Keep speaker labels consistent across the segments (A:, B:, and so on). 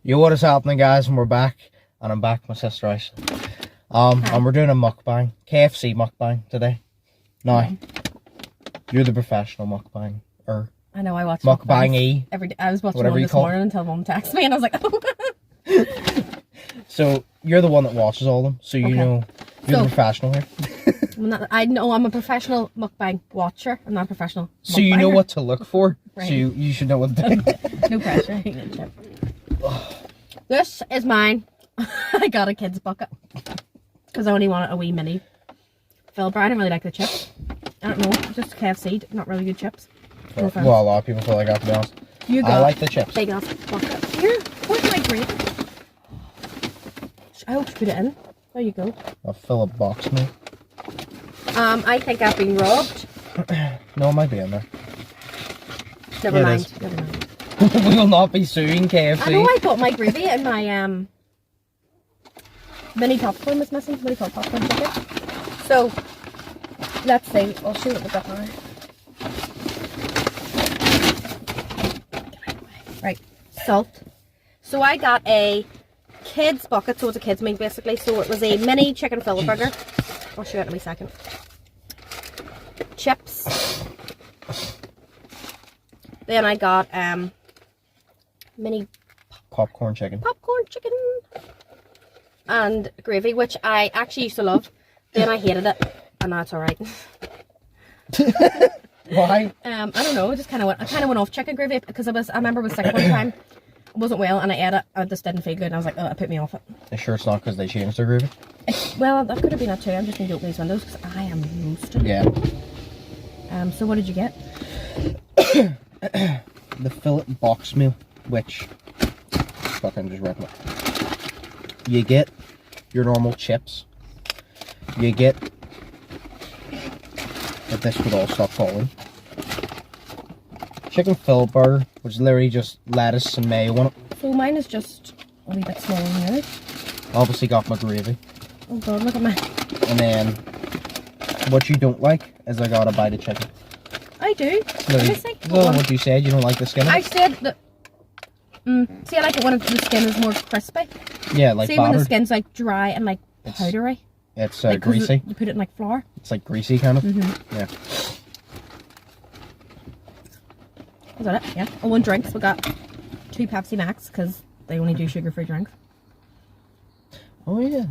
A: Yo, what is happening, guys? And we're back, and I'm back with my sister house. And we're doing a mukbang, KFC mukbang today. Now, you're the professional mukbang, or
B: I know I watch
A: mukbang
B: every day. I was watching one this morning until Mum texted me, and I was like, oh.
A: So you're the one that watches all of them, so you know you're the professional here.
B: I know I'm a professional mukbang watcher. I'm not a professional.
A: So you know what to look for.
B: Right.
A: So you should know what to do.
B: No pressure. This is mine. I got a kid's bucket because I only wanted a wee mini fill, but I didn't really like the chips. I don't know, just KFC, not really good chips.
A: Well, a lot of people feel like that, to be honest. I like the chips.
B: Big ass bucket. Here, where's my gravy? I hope you put it in. There you go.
A: I'll fill a box, mate.
B: I think I've been robbed.
A: No, it might be in there.
B: Never mind. Never mind.
A: We will not be suing KFC.
B: I know I got my gravy and my mini popcorn was missing. What do you call it? Popcorn chicken. So let's see. I'll show you what we got now. Right, salt. So I got a kid's bucket, so it's a kid's meal basically. So it was a mini chicken fillet burger. I'll show you it in a wee second. Chips. Then I got mini
A: popcorn chicken.
B: And gravy, which I actually used to love. Then I hated it, and now it's alright.
A: Why?
B: I don't know. I kind of went off chicken gravy because I remember I was sick one time. I wasn't well, and I ate it. I just didn't feel good, and I was like, oh, it put me off it. Are
A: you sure it's not because they changed their gravy?
B: Well, that could have been it too. I'm just going to open these windows because I am roasted.
A: Yeah.
B: So what did you get?
A: The fillet box meal, which fucking just ripping it. You get your normal chips. You get, if this would all stop falling, chicken fillet burger, which is literally just lettuce and mayo on it.
B: So mine is just a wee bit small here.
A: Obviously got my gravy.
B: Oh god, look at mine.
A: And then, what you don't like is I got a bite of chicken.
B: I do. Let me see.
A: What you said, you don't like the skin?
B: I said that. See, I like it when the skin is more crispy.
A: Yeah, like
B: see,
A: battered.
B: when the skin's like dry and like powdery.
A: It's
B: like,
A: greasy.
B: You put it in like flour.
A: It's like greasy kind of. Yeah.
B: Is that it? Yeah. Oh, and drinks. We got 2 Pepsi Max because they only do sugar-free drinks.
A: Oh yeah.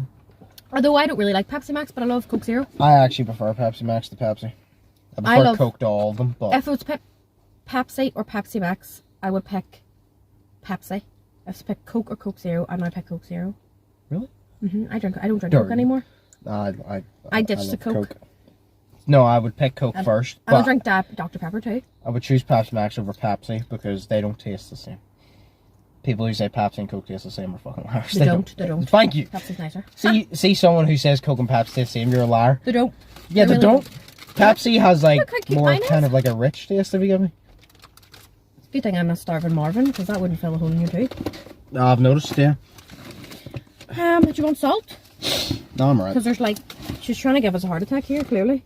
B: Although I don't really like Pepsi Max, but I love Coke Zero.
A: I actually prefer Pepsi Max to Pepsi. I prefer Coke to all of them, but
B: if it was Pepsi or Pepsi Max, I would pick Pepsi. If I pick Coke or Coke Zero, I might pick Coke Zero.
A: Really?
B: I don't drink Coke anymore.
A: I
B: ditched the Coke.
A: No, I would pick Coke first.
B: I would drink Dr. Pepper too.
A: I would choose Pepsi Max over Pepsi because they don't taste the same. People who say Pepsi and Coke taste the same are fucking liars.
B: They don't.
A: Thank you.
B: Pepsi's nicer.
A: See someone who says Coke and Pepsi taste the same, you're a liar.
B: They don't.
A: Yeah, they don't. Pepsi has like more kind of like a rich taste, if you get me.
B: Good thing I'm a starving Marvin, because that wouldn't fill a hole in your tooth.
A: I've noticed, yeah.
B: Do you want salt?
A: No, I'm alright.
B: Because there's like, she's trying to give us a heart attack here, clearly.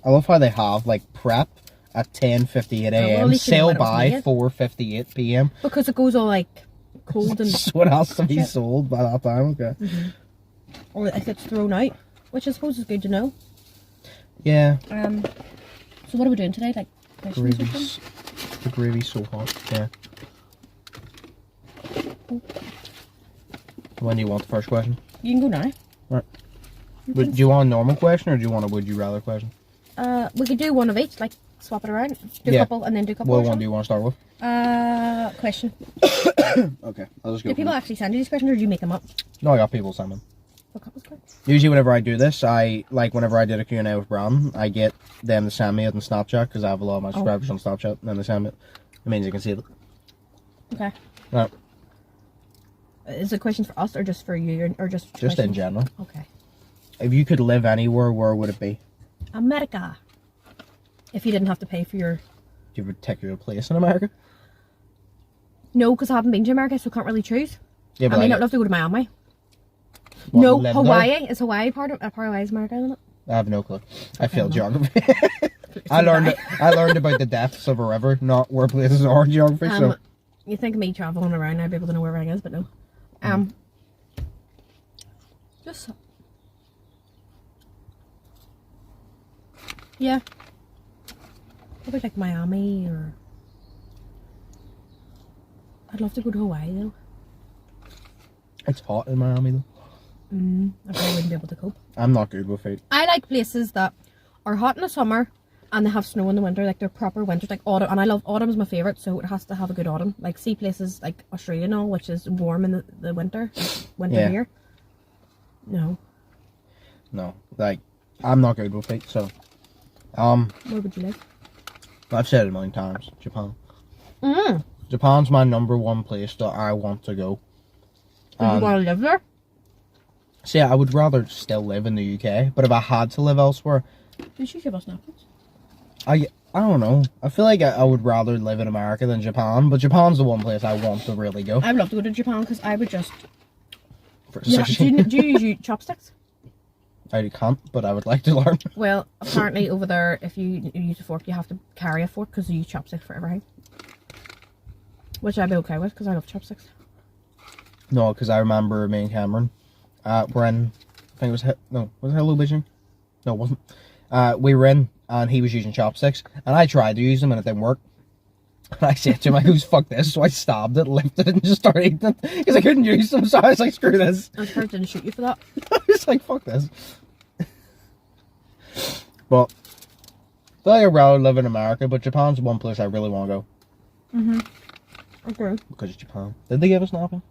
A: I love how they have like prep at 10:58 a.m. Sale by 4:58 p.m.
B: Because it goes all like cold and.
A: So it has to be sold by that time, okay.
B: Or if it's thrown out, which I suppose is good to know.
A: Yeah.
B: So what are we doing today? Like
A: the gravy's so hot. Yeah. When do you want the first question?
B: You can go now.
A: Right. Do you want a normal question or do you want a would you rather question?
B: We could do one of each, like swap it around. Do a couple and then do a couple.
A: What one do you want to start with?
B: Question.
A: Okay, I'll just go.
B: Do people actually send you these questions or do you make them up?
A: No, I got people send them.
B: Okay.
A: Usually whenever I do this, whenever I did a Q&A with Brandon, I get them to send me it on Snapchat because I have a lot of my subscribers on Snapchat, and then they send me it. It means you can see it.
B: Okay.
A: Right.
B: Is it questions for us or just for you or just
A: questions? In general.
B: Okay.
A: If you could live anywhere, where would it be?
B: America. If you didn't have to pay for your...
A: Do you have a particular place in America?
B: No, because I haven't been to America, so I can't really choose.
A: Yeah, but
B: I mean, I'd love to go to Miami.
A: What,
B: no, Hawaii. There? Is Hawaii part of Hawaii is America, isn't it?
A: I have no clue. I failed geography. I learned about the depths of a river, not where places are in geography. So
B: You think of me travelling around, I'd be able to know where everything is, but no. Just... Yeah. Probably like Miami or... I'd love to go to Hawaii though.
A: It's hot in Miami though.
B: I probably wouldn't be able to cope.
A: I'm not good with it.
B: I like places that are hot in the summer and they have snow in the winter, like they're proper winters, like autumn. And I love autumn's my favourite, so it has to have a good autumn. Like see places like Australia and all, which is warm in the winter, here. No.
A: No, like I'm not good with it. So,
B: where would you like?
A: I've said it a million times. Japan. Japan's my #1 place that I want to go.
B: Do you want to live there?
A: See, I would rather still live in the UK, but if I had to live elsewhere,
B: Did you give us napkins?
A: I don't know. I feel like I would rather live in America than Japan, but Japan's the one place I want to really go.
B: I'd love to go to Japan because I would just...
A: For
B: Yeah,
A: sushi.
B: do you use chopsticks?
A: I can't, but I would like to learn.
B: Well, apparently over there, if you use a fork, you have to carry a fork because you use chopsticks for everything. Which I'd be okay with because I love chopsticks.
A: No, because I remember me and Cameron were in, I think it was, was it Hello Beijing? No, it wasn't. We were in, and he was using chopsticks, and I tried to use them, and it didn't work. And I said to him, like, who's fuck this? So I stabbed it, lifted it, and just started eating it, because I couldn't use them, so I was like, screw this.
B: I'm surprised I didn't shoot you for that.
A: I was like, fuck this. But, I feel like I'd rather live in America, but Japan's one place I really want to go.
B: Okay.
A: Because it's Japan. Did they give us napkin?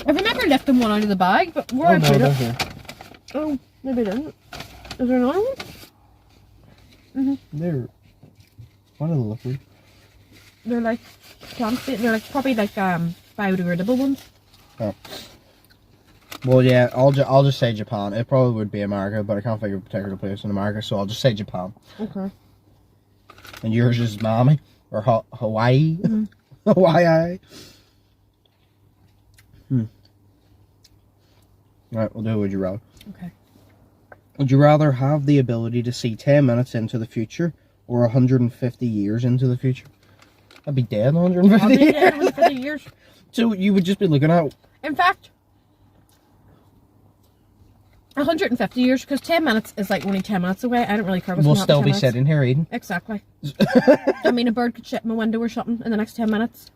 B: I remember lifting one out of the bag, but where I put it... Oh, maybe it didn't. Is there another one?
A: They're... What are they looking?
B: They're like plastic. They're like probably like biodegradable ones.
A: Oh. Well, yeah, I'll just say Japan. It probably would be America, but I can't think of a particular place in America, so I'll just say Japan.
B: Okay.
A: And yours is Miami? Or Hawaii? Hawaii. Right, we'll do Would You Rather.
B: Okay.
A: Would you rather have the ability to see 10 minutes into the future or 150 years into the future? I'd be dead in 150 years.
B: Yeah, 150 years.
A: So you would just be looking at...
B: In fact, 150 years, because 10 minutes is like only 10 minutes away. I don't really care what's
A: We'll
B: going to happen
A: still be
B: 10 minutes.
A: sitting here eating.
B: Exactly. I mean, a bird could shit in my window or something in the next 10 minutes.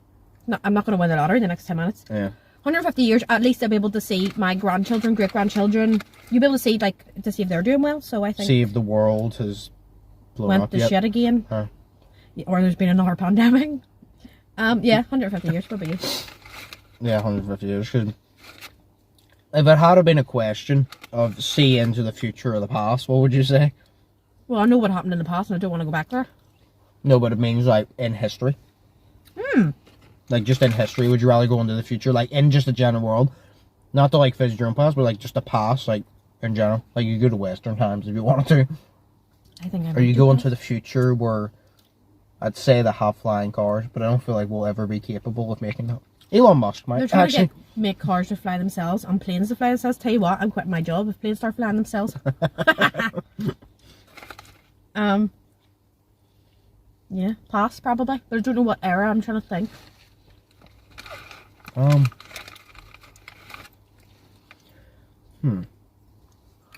B: No, I'm not going to win the lottery in the next 10 minutes.
A: Yeah.
B: 150 years, at least I'll be able to see my grandchildren, great-grandchildren. You'll be able to see, like, to see if they're doing well, so I think...
A: See if the world has blown
B: went
A: up
B: to
A: yet.
B: shit again.
A: Huh.
B: Or there's been another pandemic. Yeah, 150 years, what about you?
A: Yeah, 150 years. Cause if it had been a question of see into the future or the past, what would you say?
B: Well, I know what happened in the past and I don't want to go back there.
A: No, but it means like in history. Like just in history, would you rather go into the future? Like in just the general world? Not to like visit your own past, but like just the past, like in general. Like you go to Western times if you wanted to.
B: I think I
A: Or you go into the future where I'd say they have flying cars, but I don't feel like we'll ever be capable of making that. Elon Musk might.
B: They're trying
A: Actually,
B: to make cars to fly themselves and planes to fly themselves. Tell you what, I'm quitting my job if planes start flying themselves. Yeah, pass probably. But I don't know what era. I'm trying to think.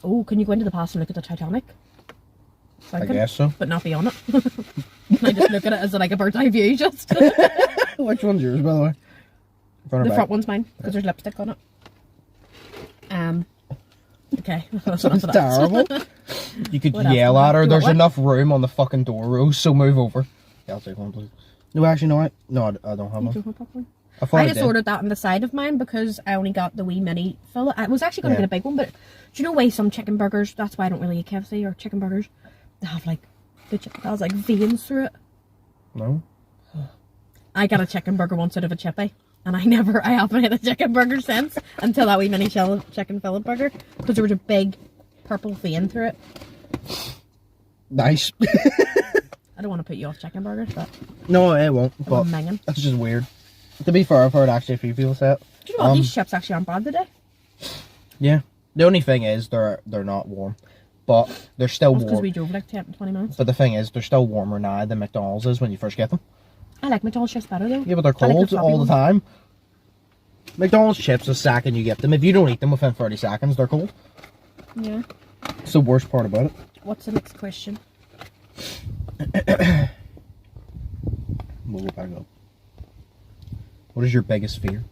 B: Oh, can you go into the past and look at the Titanic?
A: I guess so.
B: But not be on it. Can I just look at it as like a bird's eye view just?
A: Which one's yours, by the way? Front or
B: The
A: back?
B: front one's mine, because there's lipstick on it. Okay. That's
A: That's terrible. You could
B: What else
A: yell
B: do I
A: at her.
B: want?
A: There's
B: What?
A: enough room on the fucking door, Rose, so move over. Yeah, I'll take one, please. No, actually, no, I don't have
B: You
A: one.
B: don't want popcorn?
A: I thought
B: I
A: I
B: just
A: did.
B: ordered that on the side of mine because I only got the wee mini fillet. I was actually going to
A: Yeah.
B: get a big one, but do you know why some chicken burgers, that's why I don't really eat KFC or chicken burgers, they have like, that has like veins through it.
A: No?
B: I got a chicken burger once out of a chippy, and I haven't had a chicken burger since until that wee mini chicken fillet burger, because there was a big purple vein through it.
A: Nice.
B: I don't want to put you off chicken burgers, but
A: No, it won't, but
B: I'm minging.
A: that's just weird. To be fair, I've heard actually a few people say it.
B: Do you know what? These chips actually aren't bad today.
A: Yeah. The only thing is, they're not warm. But they're still
B: That's because
A: warm.
B: we drove like 10 to 20 minutes.
A: But the thing is, they're still warmer now than McDonald's is when you first get them.
B: I like McDonald's chips better though.
A: Yeah, but they're
B: I like
A: cold
B: the floppy
A: all the
B: ones.
A: time. McDonald's chips, the second you get them, if you don't eat them within 30 seconds, they're cold.
B: Yeah.
A: It's the worst part about it.
B: What's the next question?
A: We'll go back up. What is your biggest fear?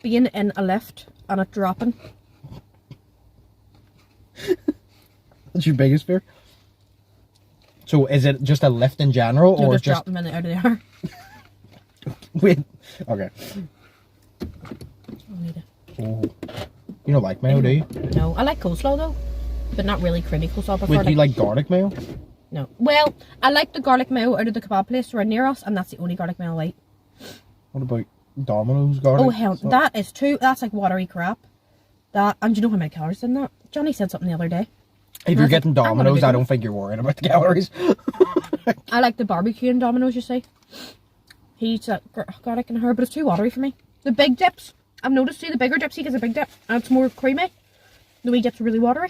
B: Being in a lift and it dropping.
A: What's your biggest fear? So is it just a lift in general,
B: You
A: or
B: just
A: just
B: drop them in out of the air.
A: wait? Okay.
B: I'll need it.
A: Oh, you don't like mayo, do you?
B: No, I like coleslaw though, but not really creamy coleslaw. I prefer
A: Wait, do you like garlic mayo?
B: No. Well, I like the garlic mayo out of the kebab place right near us, and that's the only garlic mayo I like.
A: What about Domino's garlic?
B: Oh hell,
A: sauce?
B: that is too. That's like watery crap. That, and do you know how many calories in that? Johnny said something the other day.
A: If you're getting Domino's, I don't think you're worrying about the calories.
B: I like the barbecue in Domino's, you see. He eats that garlic and herb, but it's too watery for me. The big dips, I've noticed, see the bigger dips, he gets a big dip, and it's more creamy. The wee dips are really watery.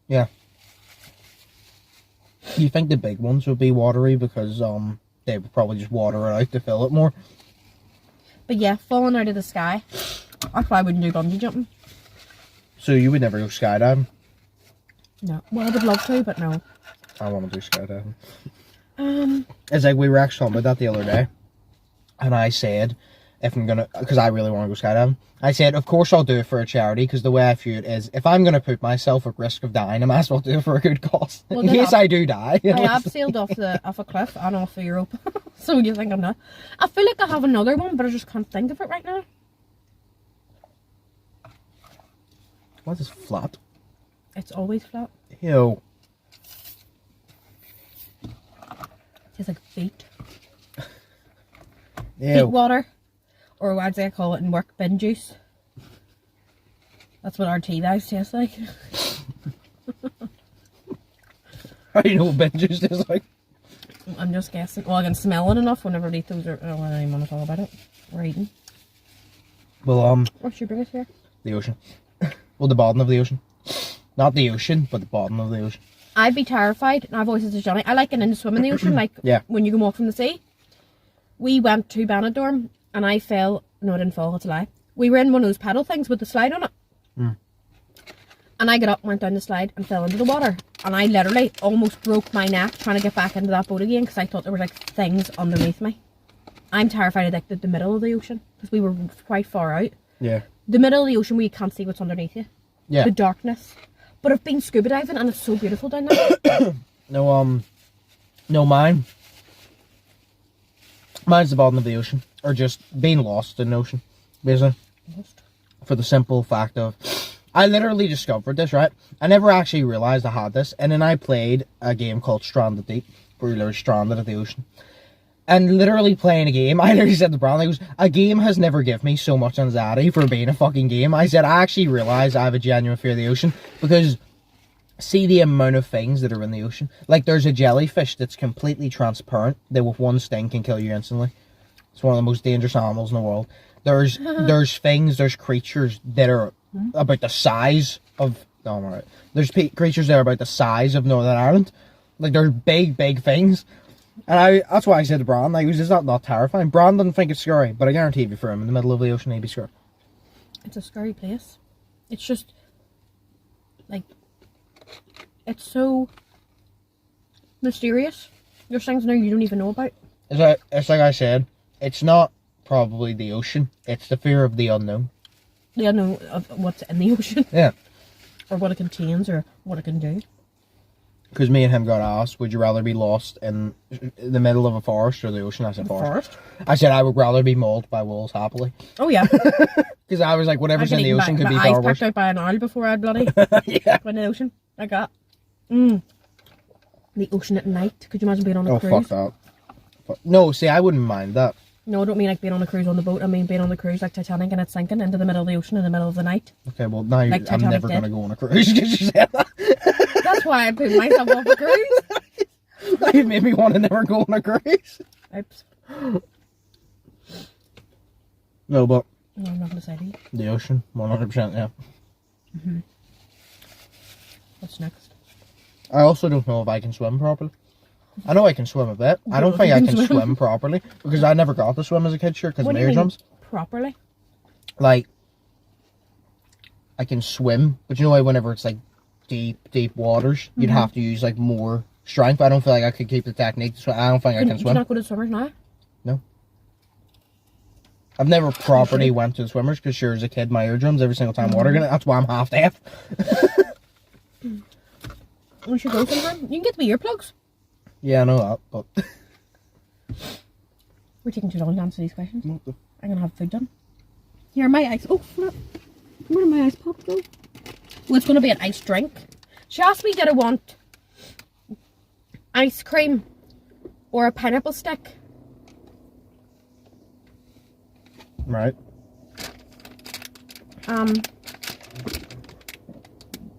A: Yeah. You think the big ones would be watery because they would probably just water it out to fill it more?
B: But yeah, falling out of the sky. That's why I wouldn't do bungee jumping.
A: So you would never go skydiving?
B: No. Well, I would love to, but no.
A: I want to do skydiving. It's like we were actually talking about that the other day, and I said, if I'm gonna, because I really want to go skydiving, I said, of course I'll do it for a charity, because the way I view it is, if I'm gonna put myself at risk of dying, I might as well do it for a good cause,
B: Well,
A: in case I do die.
B: I have sailed off a cliff and off of Europe. So you think I'm not? I feel like I have another one, but I just can't think of it right now.
A: What is flat?
B: It's always flat.
A: Ew.
B: Tastes like feet.
A: Ew.
B: Feet water. Or what I call it in work, bin juice. That's what our tea bags taste like.
A: How do you know what bin juice tastes like?
B: I'm just guessing. Well, I can smell it enough whenever I eat those. Oh, I don't even want to talk about it. We're eating.
A: Well,
B: What's your biggest fear?
A: the ocean. Well, the bottom of the ocean. Not the ocean, but the bottom of the ocean.
B: I'd be terrified, and I've always said to Johnny, I like getting into swim in the ocean, like
A: Yeah.
B: when you can walk from the sea. We went to Benidorm, and I fell. No, I didn't fall, that's a lie. We were in one of those paddle things with the slide on it. And I got up, went down the slide, and fell into the water. And I literally almost broke my neck trying to get back into that boat again, because I thought there were like things underneath me. I'm terrified of like the middle of the ocean, because we were quite far out.
A: Yeah.
B: The middle of the ocean where you can't see what's underneath you.
A: Yeah.
B: The darkness. But I've been scuba diving and it's so beautiful down there.
A: No, mine. Mine's the bottom of the ocean. Or just being lost in the ocean, basically.
B: Lost.
A: For the simple fact of, I literally discovered this, right? I never actually realised I had this. And then I played a game called Stranded Deep, where you're stranded at the ocean. And literally playing a game, I literally said to Brown, a game has never given me so much anxiety for being a fucking game. I said, I actually realised I have a genuine fear of the ocean, because see the amount of things that are in the ocean. Like, there's a jellyfish that's completely transparent, that with one sting can kill you instantly. It's one of the most dangerous animals in the world. There's there's creatures that are about the size of, no, I'm alright. There's creatures that are about the size of Northern Ireland. Like, they're big things. And that's why I said to Bran, like, it's not terrifying. Bran doesn't think it's scary, but I guarantee if you threw him in the middle of the ocean, he'd be scared.
B: It's a scary place. It's just, like, it's so mysterious. There's things there you don't even know about.
A: It's like I said, it's not probably the ocean, it's the fear of the unknown.
B: The unknown of what's in the ocean.
A: Yeah.
B: Or what it contains, or what it can do.
A: Because me and him got asked, would you rather be lost in the middle of a forest or the ocean? I said forest. I said I would rather be mauled by wolves happily.
B: Oh yeah.
A: Because I was like, whatever's in the ocean could be
B: my
A: far
B: eyes
A: worse.
B: packed out by an owl before I'd bloody
A: Yeah.
B: went in the ocean. Like that. The ocean at night. Could you imagine being on a cruise?
A: Fuck that. No, see, I wouldn't mind that.
B: No, I don't mean like being on a cruise on the boat. I mean being on the cruise like Titanic and it's sinking into the middle of the ocean in the middle of the night.
A: Okay, well, now
B: Like
A: I'm
B: Titanic
A: never
B: did.
A: going to go on a cruise because you said that.
B: That's why I put myself off a cruise.
A: Now you made me want to never go on a cruise.
B: Oops.
A: No, but
B: No, I'm not going to say to you.
A: the ocean, 100%, yeah.
B: What's next?
A: I also don't know if I can swim properly. I know I can swim a bit. I don't think I can swim properly because I never got to swim as a kid, sure, because of my eardrums.
B: Properly?
A: Like, I can swim, but you know why whenever it's like deep waters, you'd have to use like more strength. I don't feel like I could keep the technique. So I don't think I can swim.
B: Do you not go to swimmers now?
A: No. I've never properly went to the swimmers because sure, as a kid, my eardrums every single time water getting it. That's why I'm half deaf.
B: We should go sometime. You can get me earplugs.
A: Yeah, I know that, but
B: we're taking too long to answer these questions. I'm gonna have food done. Here, my ice. Oh, flip. Where did my ice pop go? Well, it's gonna be an ice drink. She asked me, did I want ice cream or a pineapple stick?
A: Right.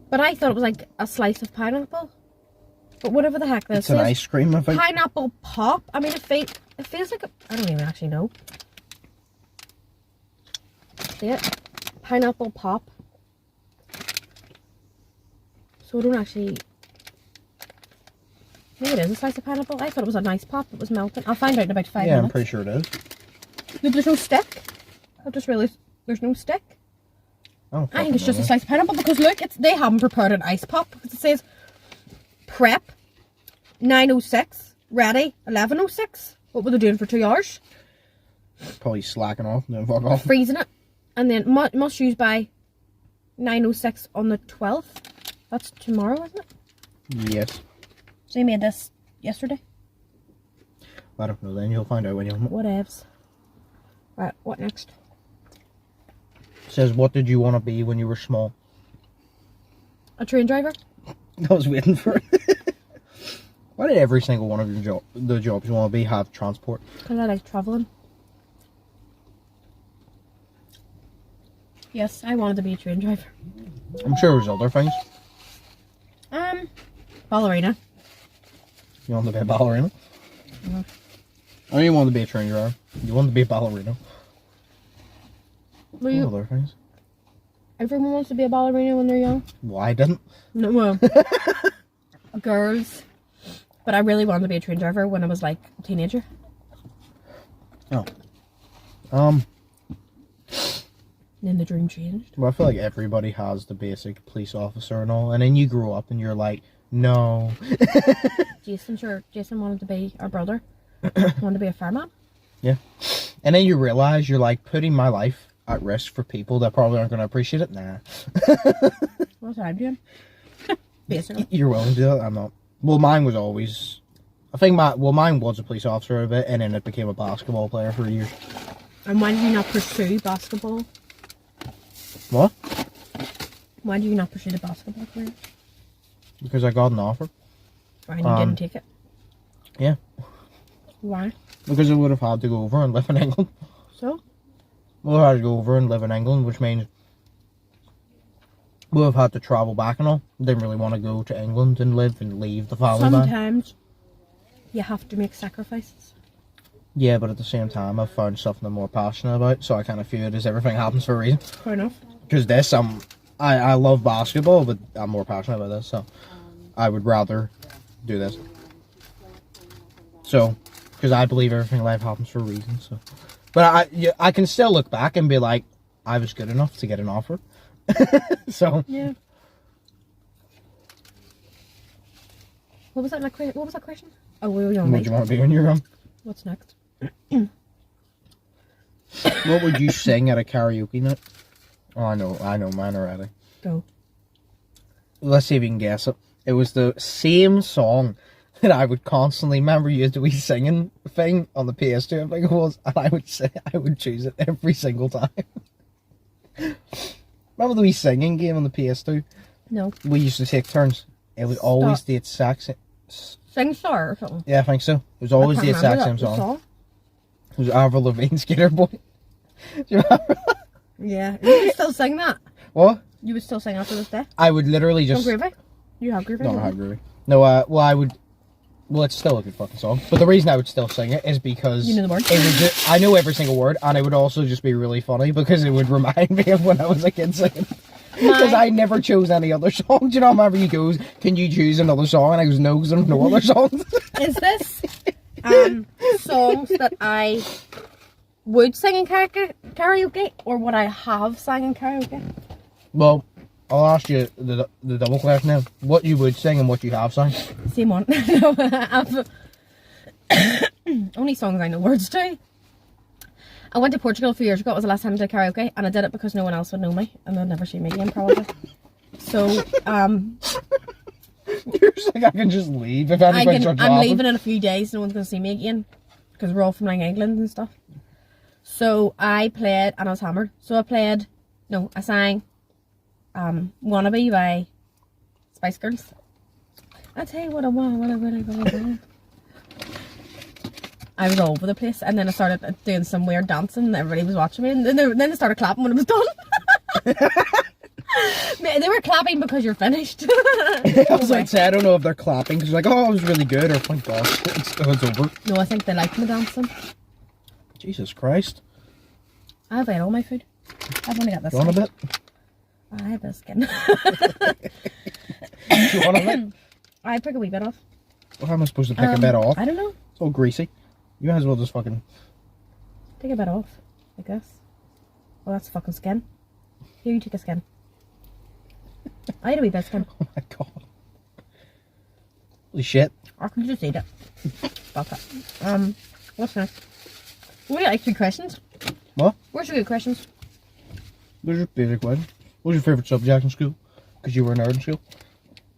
B: But I thought it was like a slice of pineapple. But whatever the heck this is.
A: It's an ice cream, I think.
B: Pineapple pop. I mean, it feels like I don't even actually know. See it? Pineapple pop. So I don't actually... Maybe it is a slice of pineapple. I thought it was a nice pop. It was melted. I'll find out in about 5 minutes.
A: Yeah, I'm pretty sure it is.
B: There's no stick. I just realised there's no stick.
A: Oh,
B: I think it's just a slice of pineapple because look, they haven't prepared an ice pop because it says prep 9:06, ready 11:06. What were they doing for 2 hours?
A: Probably slacking off, then fuck off.
B: Freezing it, and then must use by 9:06 on the 12th. That's tomorrow, isn't it?
A: Yes.
B: So you made this yesterday.
A: I don't know. Then you'll find out when you.
B: Whatevs. Right, what next?
A: Says, what did you want to be when you were small?
B: A train driver.
A: I was waiting for it. Why did every single one of your the jobs you want to be have transport?
B: Because I like travelling. Yes, I wanted to be a train driver.
A: I'm sure there's other things.
B: Ballerina.
A: You want to be a ballerina? I know you want to be a train driver. You want to be a ballerina.
B: Well, you,
A: other things.
B: everyone wants to be a ballerina when they're young.
A: Well, I didn't.
B: No, well, girls. But I really wanted to be a train driver when I was like a teenager.
A: Oh.
B: And then the dream changed.
A: Well, I feel like everybody has the basic police officer and all, and then you grow up and you're like, no.
B: Jason wanted to be our brother. Wanted to be a fireman.
A: Yeah. And then you realize you're like putting my life at risk for people that probably aren't going to appreciate it. Nah.
B: What's I doing? Basically.
A: You're willing to do that? I'm not. Well, mine was always... I think mine was a police officer a bit, and then it became a basketball player for years.
B: And why did you not pursue basketball?
A: What?
B: Why did you not pursue the basketball career?
A: Because I got an offer.
B: Right, and you didn't take it?
A: Yeah.
B: Why?
A: Because I would have had to go over and live in England.
B: So?
A: We'll have to go over and live in England, which means we'll have had to travel back and all. Didn't really want to go to England and live and leave the family back.
B: Sometimes you have to make sacrifices.
A: Yeah, but at the same time, I've found something I'm more passionate about, so I kind of feel it as everything happens for a reason.
B: Fair enough.
A: Because this, I love basketball, but I'm more passionate about this, so I would rather do this. So, because I believe everything in life happens for a reason, so. But I can still look back and be like, I was good enough to get an offer. So.
B: Yeah. What was that question? Oh, we were young.
A: What do you want to be when you're young?
B: What's next?
A: What would you sing at a karaoke night? Oh, I know mine already.
B: Go.
A: Let's see if you can guess it. It was the same song that I would constantly remember you used to be singing thing on the PS2, I think it was, and I would choose it every single time. Remember the wee singing game on the PS2?
B: No.
A: We used to take turns. It was always the exact same.
B: Sing Star or something?
A: Yeah, I think so. It was always the exact same song. It was Avril Lavigne, Skater Boy. Do you remember?
B: Yeah. You would still sing that?
A: What?
B: You would still sing after this day?
A: I would literally just...
B: No Groovy? You have Groovy?
A: No, I have Groovy. No, well, I would... Well, it's still a good fucking song. But the reason I would still sing it is because...
B: You know the words?
A: It would just, I know every single word, and it would also just be really funny because it would remind me of when I was a kid singing. Because I never chose any other song. Do you know, whenever he goes, can you choose another song? And I goes, no, because I don't know other songs.
B: Is this songs that I would sing in karaoke, or what I have sang in karaoke?
A: Well, I'll ask you the double question now. What you would sing and what you have sung?
B: Same one. No, I've only songs I know words to. I went to Portugal a few years ago. It was the last time I did karaoke, and I did it because no one else would know me, and they'd never see me again, probably. So,
A: You're just like, I can just leave if anybody starts
B: I'm
A: laughing.
B: leaving in a few days. No one's going to see me again, because we're all from like England and stuff. So I played, and I was hammered. So I sang Wannabe by Spice Girls. I tell you what I want, what I really want. I was all over the place, and then I started doing some weird dancing, and everybody was watching me, and then they started clapping when it was done. They were clapping because you're finished.
A: I was like, say, I don't know if they're clapping because like, oh, it was really good, or thank God, it's over.
B: No, I think they liked me dancing.
A: Jesus Christ.
B: I've ate all my food. I've only got this.
A: You want a bit?
B: I have this skin.
A: You want a bit?
B: I took a wee bit off.
A: Well, how am I supposed to pick a bit off?
B: I don't know.
A: It's all greasy. You might as well just fucking...
B: Take a bit off, I guess. Well, that's fucking skin. Here, you take a skin. I had a wee bit of skin.
A: Oh my God. Holy shit.
B: Or can you just eat it? Fuck it. What's next? We like 3 questions.
A: What?
B: Where's your good questions?
A: What's your basic question? What was your favourite subject in school? Because you were a nerd in school.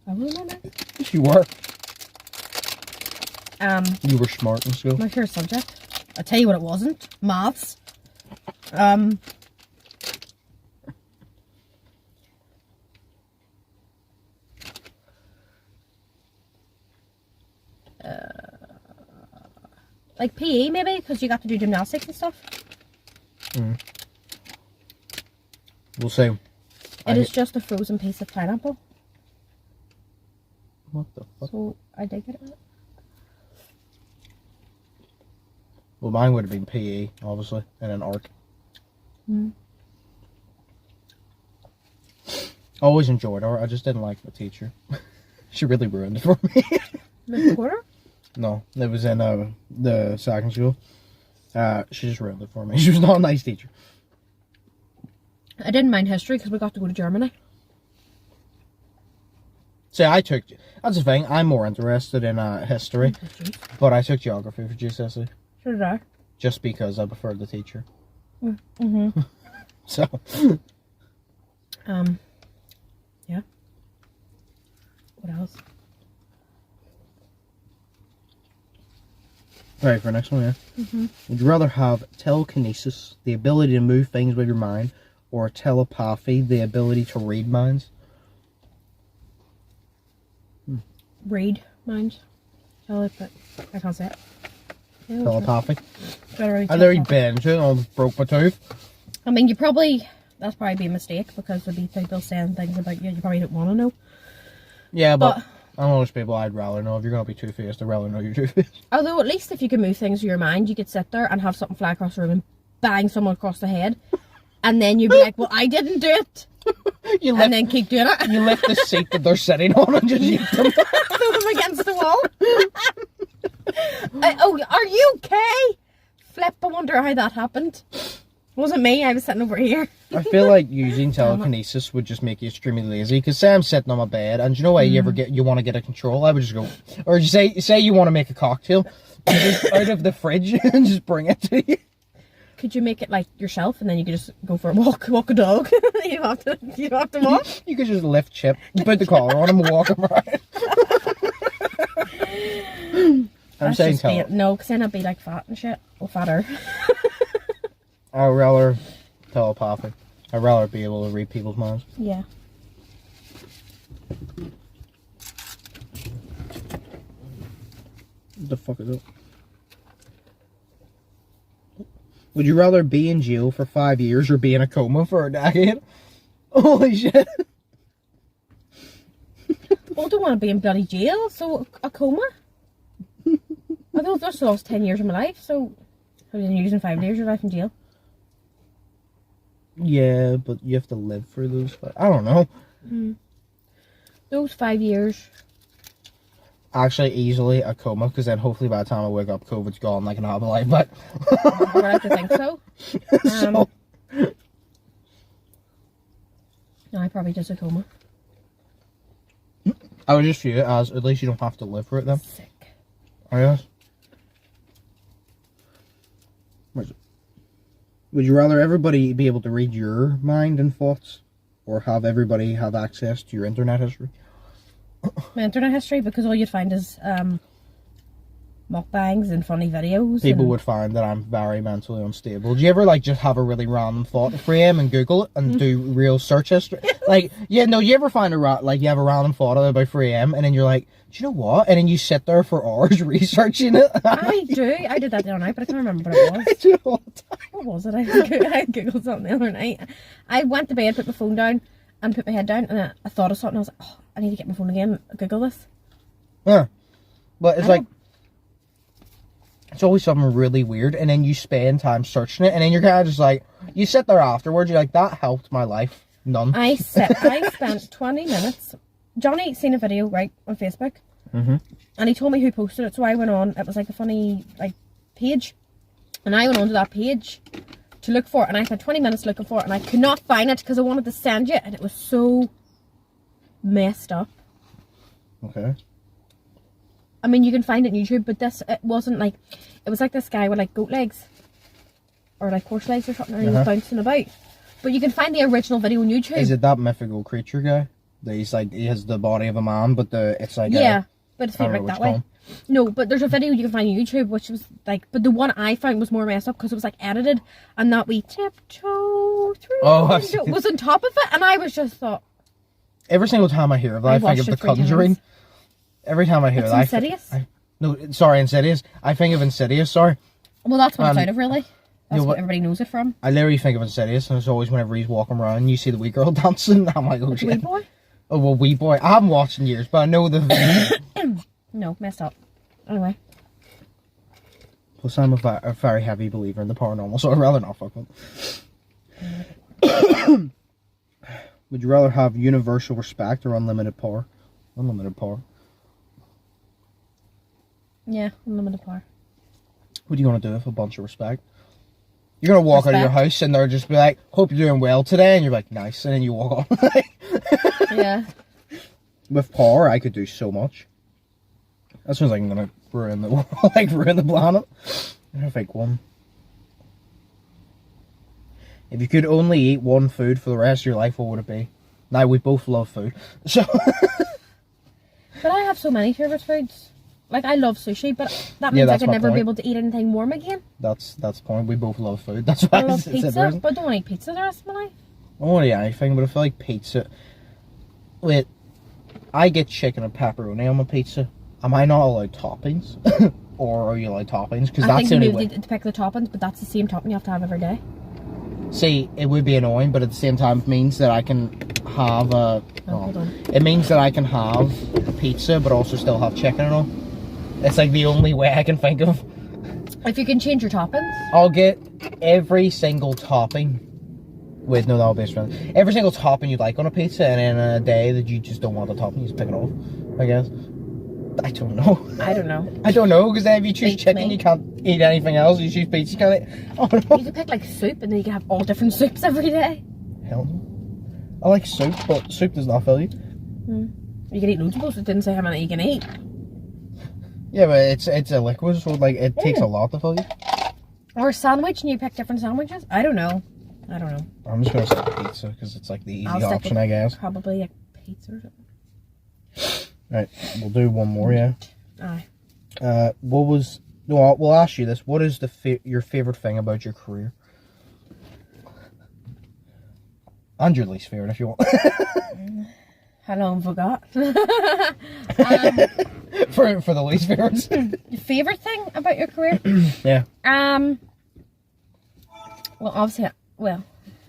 B: I wasn't on there.
A: Yes, you were. You were smart in school.
B: My favorite subject. I'll tell you what it wasn't. Maths. Like PE maybe, because you got to do gymnastics and stuff.
A: We'll see.
B: It is just a frozen piece of pineapple.
A: What the fuck?
B: So I did get it.
A: Well, mine would have been PE, obviously, and an art. I always enjoyed art. I just didn't like the teacher. She really ruined it for me.
B: Miss Porter?
A: No, it was in the second school. She just ruined it for me. She was not a nice teacher.
B: I didn't mind history because we got to go to Germany.
A: See, that's the thing, I'm more interested in history, but I took geography for GCSE.
B: So did I.
A: Just because I preferred the teacher.
B: Mm-hmm.
A: So.
B: Yeah. What else?
A: Right, for the next one, yeah. Would you rather have telekinesis, the ability to move things with your mind, or telepathy, the ability to read minds?
B: Read minds. I can't say it. Yeah,
A: Telepathy.
B: Better
A: I'd already been to it, I broke my tooth.
B: I mean, that's probably be a mistake because there'd be people saying things about you probably don't want to know.
A: Yeah, but I'm one of those people I'd rather know. If you're going to be two-faced, I'd rather know you're two-faced.
B: Although, at least if you can move things with your mind, you could sit there and have something fly across the room and bang someone across the head. And then you'd be like, well, I didn't do it. And then keep doing it.
A: You lift the seat that they're sitting on and just use them.
B: Throw them against the wall. Oh, are you okay? Flip, I wonder how that happened. Wasn't me, I was sitting over here.
A: I feel like using telekinesis would just make you extremely lazy. Because say I'm sitting on my bed, and you know why you want to get a control? I would just go, or you say you want to make a cocktail, you just out of the fridge and just bring it to you.
B: Could you make it like yourself, and then you could just go for a walk a dog? you don't have to walk.
A: You could just lift Chip, put the collar on him, and walk him around. I'm saying
B: no, because then I'd be like fat and shit, or fatter.
A: I'd rather telepathic. I'd rather be able to read people's minds.
B: Yeah.
A: What the fuck is it? Would you rather be in jail for 5 years or be in a coma for a decade? Holy shit.
B: Well, I don't want to be in bloody jail, so a coma? I've just lost 10 years of my life, so I've been using 5 years of life in jail.
A: Yeah, but you have to live through those. I don't know.
B: Those 5 years.
A: Actually, easily a coma, because then hopefully by the time I wake up, COVID's gone, and I can have a life back.
B: I would have to think so.
A: So,
B: No, I probably just a coma.
A: I would just view it as, at least you don't have to live for it then.
B: Sick.
A: I guess. Where's it? Would you rather everybody be able to read your mind and thoughts, or have everybody have access to your internet history?
B: My internet history, because all you'd find is mukbangs and funny videos.
A: People would find that I'm very mentally unstable. Do you ever like just have a really random thought frame and Google it and do real search history? Like, yeah, no, you ever find you have a random thought at about 3 a.m. and then you're like, do you know what? And then you sit there for hours researching it.
B: I do. I did that the other night, but I can't remember what it was.
A: I do it all the time.
B: What was it? I googled something the other night. I went to bed, put my phone down, and put my head down, and I thought of something. I was like, oh, I need to get my phone again and Google this.
A: Yeah. But it's like, it's always something really weird, and then you spend time searching it, and then you're kind of just like, you sit there afterwards, you're like, that helped my life. None.
B: I spent 20 minutes. Johnny seen a video, right, on Facebook, and he told me who posted it, so I went on. It was like a funny page, and I went onto that page to look for it, and I spent 20 minutes looking for it, and I could not find it because I wanted to send you, and it was so messed up.
A: Okay.
B: I mean, you can find it on YouTube, but it wasn't like, it was like this guy with like goat legs, or like horse legs or something, and he was bouncing about. But you can find the original video on YouTube.
A: Is it that mythical creature guy? That he's like, he has the body of a man, but it's like
B: but it's like that way. No, but there's a video you can find on YouTube which was like, but the one I found was more messed up because it was like edited, and that we tiptoe through it was on top of it, and I was just thought.
A: Every single time I hear of that, I think of The Conjuring. Every time I hear that,
B: Insidious?
A: Insidious. I think of Insidious, sorry.
B: Well, that's what it's out of, really. That's what everybody knows it from.
A: I literally think of Insidious, and it's always whenever he's walking around and you see the wee girl dancing, I'm like, oh shit.
B: Wee boy?
A: Oh, well, wee boy. I haven't watched in years, but I know the...
B: No, messed up. Anyway.
A: Plus, I'm a very heavy believer in the paranormal, so I'd rather not fuck with it. Would you rather have universal respect or unlimited power? Unlimited power.
B: Yeah, unlimited power.
A: What do you want to do with a bunch of respect? You're going to walk out of your house and they'll just be like, hope you're doing well today. And you're like, nice. And then you walk on.
B: Yeah.
A: With power, I could do so much. That sounds like I'm going to ruin the world, like ruin the planet. I think one. If you could only eat one food for the rest of your life, what would it be? Now, we both love food. So.
B: But I have so many favourite foods. Like, I love sushi, but that means I could never be able to eat anything warm again.
A: That's the point. We both love food. That's why
B: I love pizza, but I don't want to eat pizza the rest of my life.
A: I don't want to eat anything, but I feel like pizza... Wait, I get chicken and pepperoni on my pizza. Am I not allowed toppings? Or are you allowed toppings? Because that's the only way. I think you need to pick the toppings, but that's the same topping you have to have every day. See, it would be annoying, but at the same time, it means that I can have a...
B: hold on.
A: It means that I can have a pizza, but also still have chicken and all. It's like the only way I can think of.
B: If you can change your toppings?
A: I'll get every single topping. Wait, no, that'll be strong. Every single topping you like on a pizza, and then a day that you just don't want the topping, you just pick it off, I guess. I don't know.
B: I don't know.
A: I don't know, because then if you choose chicken, you can't eat anything else. You choose pizza, you can't eat... Oh, no.
B: You can pick like soup, and then you can have all different soups every day.
A: Hell no. I like soup, but soup does not fill you.
B: You can eat loads of those, it didn't say how many you can eat.
A: Yeah, but it's a liquid, so like it takes a lot to fill you.
B: Or a sandwich, and you pick different sandwiches. I don't know.
A: I'm just gonna say pizza because it's like the easy option, I guess.
B: Probably like pizza or something.
A: Right, we'll do one more, yeah.
B: Aye.
A: We'll ask you this. What is your favorite thing about your career? And your least favorite, if you want.
B: How long forgot?
A: For the least favorites.
B: Your favourite thing about your career?
A: Yeah.
B: Well, obviously,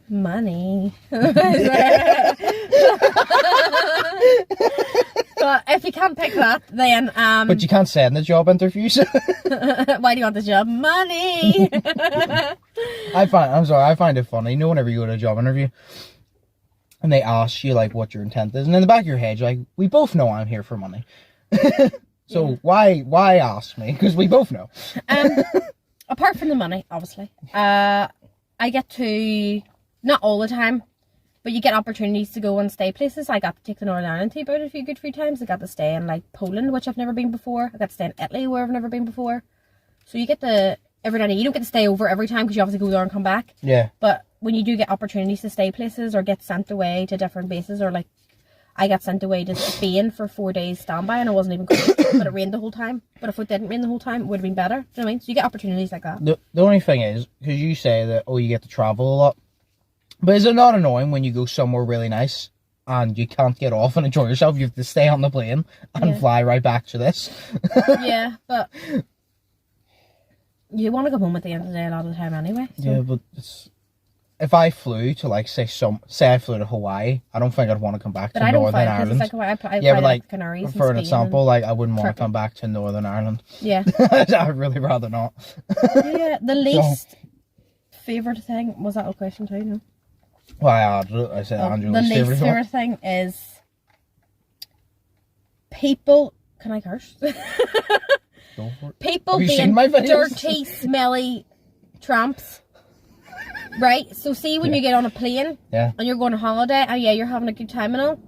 B: money. But if you can't pick that, then
A: But you can't send the job interviews.
B: why do you want the job? Money.
A: I find it funny. You know, whenever you go to a job interview and they ask you like what your intent is, and in the back of your head you're like, we both know I'm here for money. So why ask me? Because we both know.
B: Apart from the money, obviously, I get to, not all the time, but you get opportunities to go and stay places. I got to take the Northern Ireland trip out a few times. I got to stay in like Poland, which I've never been before. I got to stay in Italy, where I've never been before. So you get to, every night, you don't get to stay over every time because you obviously go there and come back.
A: Yeah.
B: But when you do get opportunities to stay places or get sent away to different bases, or like I got sent away to Spain for 4 days standby and I wasn't even going, but it rained the whole time. But if it didn't rain the whole time, it would have been better. Do you know what I mean? So you get opportunities like that.
A: The only thing is, because you say that, oh, you get to travel a lot. But is it not annoying when you go somewhere really nice and you can't get off and enjoy yourself? You have to stay on the plane and fly right back to this.
B: Yeah, but you want to go home at the end of the day a lot of the time anyway. So.
A: Yeah, but if I flew to like say I flew to Hawaii, I don't think I'd want to come back to Northern Ireland.
B: Like Hawaii,
A: But like
B: Canaries
A: for an example, like I wouldn't want to come back to Northern Ireland.
B: Yeah.
A: I'd really rather not.
B: Yeah, the least favourite thing was that a question too, no?
A: Well, I said Andrew's
B: the least favourite thing is people. Can I curse?
A: Go for it.
B: People being dirty, smelly tramps. Right? So see when you get on a plane and you're going on holiday and you're having a good time and all,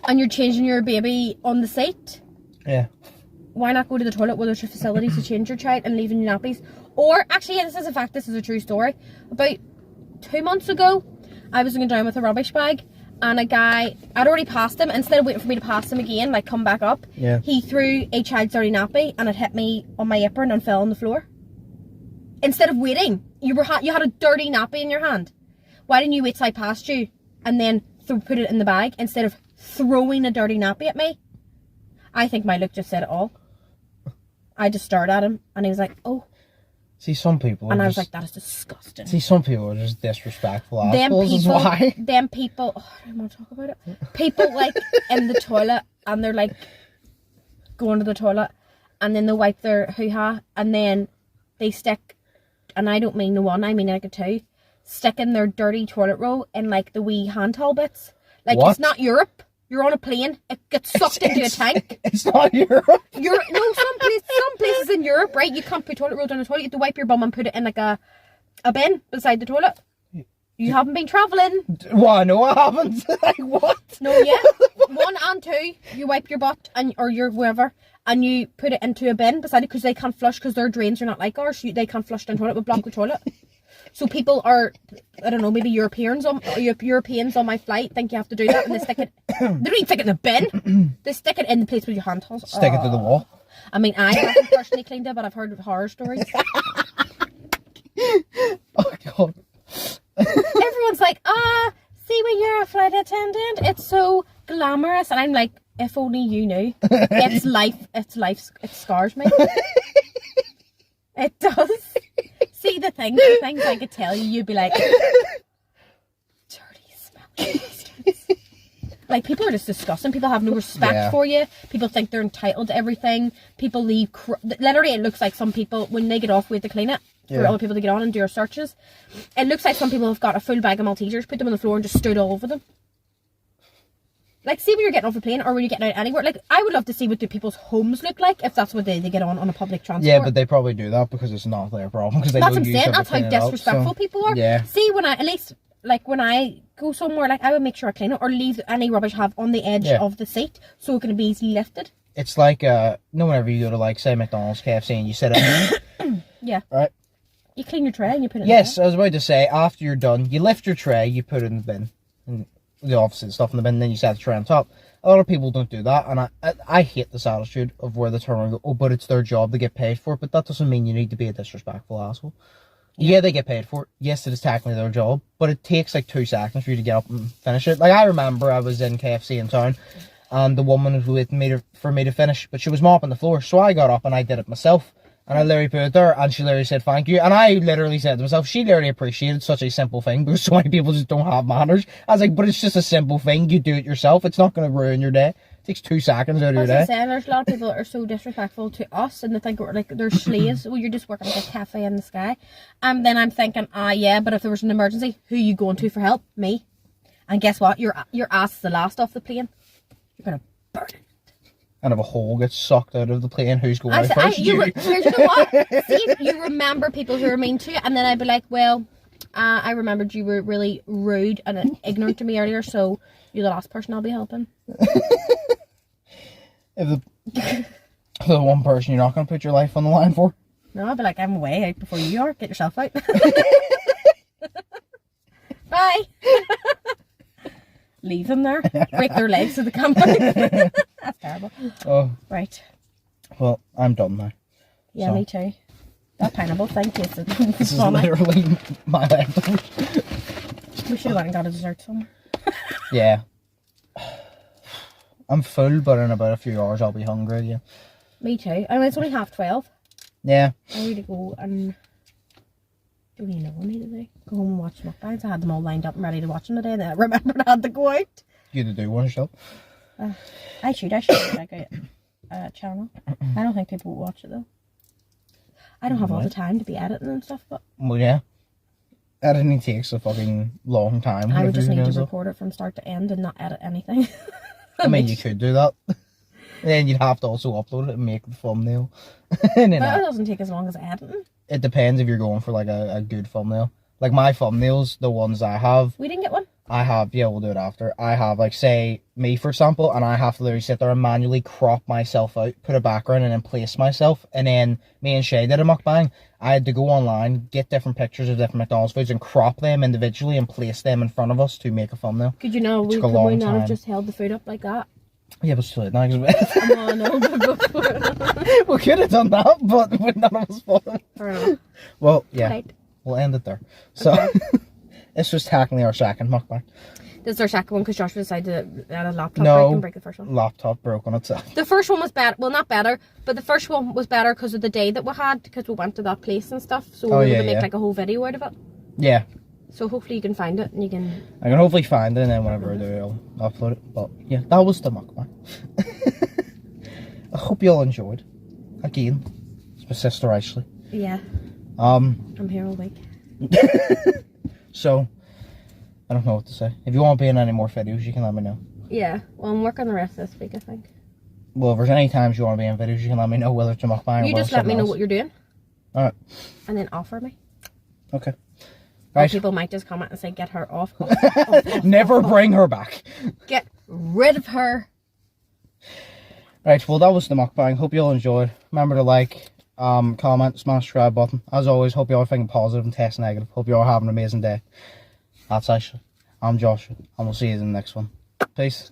B: and you're changing your baby on the seat.
A: Yeah.
B: Why not go to the toilet where there's a facility to change your child and leaving your nappies? Or actually, this is a fact, this is a true story. About 2 months ago, I was going down with a rubbish bag and a guy, I'd already passed him. Instead of waiting for me to pass him again, like come back up, he threw a child's dirty nappy and it hit me on my apron and fell on the floor. Instead of waiting, you had a dirty nappy in your hand. Why didn't you wait till I passed you and then put it in the bag instead of throwing a dirty nappy at me? I think my look just said it all. I just stared at him and he was like, oh.
A: See, some people
B: and I was like, that is disgusting.
A: See, some people are just disrespectful assholes.
B: Them people, oh, I don't want to talk about it. People like in the toilet and they're like going to the toilet and then they wipe their hoo-ha and then they stick, and I don't mean the one, I mean like a two, sticking their dirty toilet roll in like the wee hand towel bits. Like It's not Europe. You're on a plane, it gets sucked into a tank.
A: It's not Europe.
B: Some places in Europe, right, you can't put toilet roll down the toilet, you have to wipe your bum and put it in like a bin beside the toilet. You haven't been travelling.
A: Well, no, I haven't. Like, what?
B: No, yeah. 1 and 2, you wipe your butt or your wherever, and you put it into a bin beside it because they can't flush because their drains are not like ours. They can't flush down the toilet, but block the toilet. So people are, I don't know, maybe Europeans on my flight think you have to do that, and they stick it. They don't even stick it in the bin. They stick it in the place with your hand towels.
A: Stick it to the wall.
B: I mean, I haven't personally cleaned it, but I've heard of horror stories.
A: Oh God.
B: Everyone's like, see when you're a flight attendant, it's so glamorous, and I'm like, if only you knew. It's life. It scars me. It does. See the things I could tell you, you'd be like, dirty, smelly bastards. Like, people are just disgusting. People have no respect for you. People think they're entitled to everything. People leave, literally it looks like some people, when they get off, we have to clean it for other people to get on and do our searches. It looks like some people have got a full bag of Maltesers, put them on the floor and just stood all over them. Like, see when you're getting off a plane or when you're getting out anywhere. Like, I would love to see what the people's homes look like if that's what they get on a public transport.
A: Yeah, but they probably do that because it's not their problem. That's
B: what I'm saying. That's how disrespectful people are.
A: Yeah.
B: See, when I go somewhere, like, I would make sure I clean it or leave any rubbish I have on the edge of the seat so it can be easily lifted.
A: It's like, whenever you go to, like, say, McDonald's, KFC, and you sit down.
B: Yeah.
A: Right?
B: You clean your tray and you put it in
A: Yes, I was about to say, after you're done, you lift your tray, you put it in the bin. And the opposite stuff in the bin, then you set the tray on top. A lot of people don't do that, and I hate this attitude of where they turn around and go, oh, but it's their job, they get paid for it, but that doesn't mean you need to be a disrespectful asshole. Yeah, they get paid for it. Yes, it is technically their job, but it takes like 2 seconds for you to get up and finish it. Like, I remember I was in KFC in town, and the woman who had made it for me to finish, but she was mopping the floor, so I got up and I did it myself. And I literally put it there, and she literally said thank you. And I literally said to myself, she literally appreciated such a simple thing, because so many people just don't have manners. I was like, but it's just a simple thing. You do it yourself. It's not going to ruin your day. It takes 2 seconds out of your day.
B: As I said, there's a lot of people that are so disrespectful to us, and they think we're like, they're slaves. Well, you're just working like a cafe in the sky. And then I'm thinking, yeah, but if there was an emergency, who are you going to for help? Me. And guess what? Your ass is the last off the plane. You're going to burn it.
A: And if a hole gets sucked out of the plane, who's going out first?
B: You know what? See, you remember people who are mean to you, and then I'd be like, well, I remembered you were really rude and ignorant to me earlier, so you're the last person I'll be helping.
A: If the one person you're not going to put your life on the line for?
B: No, I'd be like, I'm way out before you are. Get yourself out. Bye. Leave them there. Break their legs so they come out. That's terrible.
A: Oh.
B: Right.
A: Well, I'm done now.
B: Yeah, so. Me too. That pineapple thing tasted
A: This is literally my leftovers.
B: We should have went and got a dessert somewhere.
A: Yeah. I'm full, but in about a few hours I'll be hungry again.
B: Me too. I mean, it's only 12:30.
A: Yeah.
B: I need to go and... Don't even know what I need to do. Go home and watch mukbangs. I had them all lined up and ready to watch them today, and then I remembered I had to go out.
A: You had to do one yourself?
B: I should check a channel. I don't think people will watch it though. I don't have all the time to be editing and stuff, but...
A: Well, yeah. Editing takes a fucking long time.
B: I would just need to record it from start to end and not edit anything.
A: I mean, you could do that. Then you'd have to also upload it and make the thumbnail. And then
B: that doesn't take as long as editing.
A: It depends if you're going for like a good thumbnail. Like my thumbnails, the ones I have...
B: We didn't get one?
A: I have, yeah, we'll do it after. I have, like, say, me, for example, and I have to literally sit there and manually crop myself out, put a background, and then place myself. And then me and Shay did a mukbang. I had to go online, get different pictures of different McDonald's foods, and crop them individually and place them in front of us to make a thumbnail.
B: Could you know, could we not have just held the food up like that?
A: Yeah, but still, no, we could have done that, but none of us thought. Well, yeah, right. We'll end it there. So, okay. This was technically our second mukbang.
B: This is our second one because Joshua decided to add a laptop break and break the first one.
A: Laptop broke on itself.
B: The first one was bad. Well, not better, but the first one was better because of the day that we had, because we went to that place and stuff. So we were able to make like a whole video out of it.
A: Yeah.
B: So hopefully you can find it and you can...
A: I can hopefully find it, and then whenever I do, I'll upload it. But yeah, that was the mukbang. I hope you all enjoyed. Again, it's my sister Ashley.
B: Yeah. I'm here all week.
A: So, I don't know what to say. If you want to be in any more videos, you can let me know.
B: Yeah, well, I'm working the rest of this week, I think.
A: Well, if there's any times you want to be in videos, you can let me know, whether it's a mukbang or
B: you just let me know what you're doing.
A: Alright.
B: And then offer me.
A: Okay.
B: Right. Or people might just comment and say, get her off.
A: Never bring her back.
B: Get rid of her.
A: Right, well, that was the mukbang. Hope you all enjoyed. Remember to like, comment, smash the subscribe button. As always, hope you all are thinking positive and test negative. Hope you all have an amazing day. That's Ashley. I'm Joshua, and we'll see you in the next one. Peace.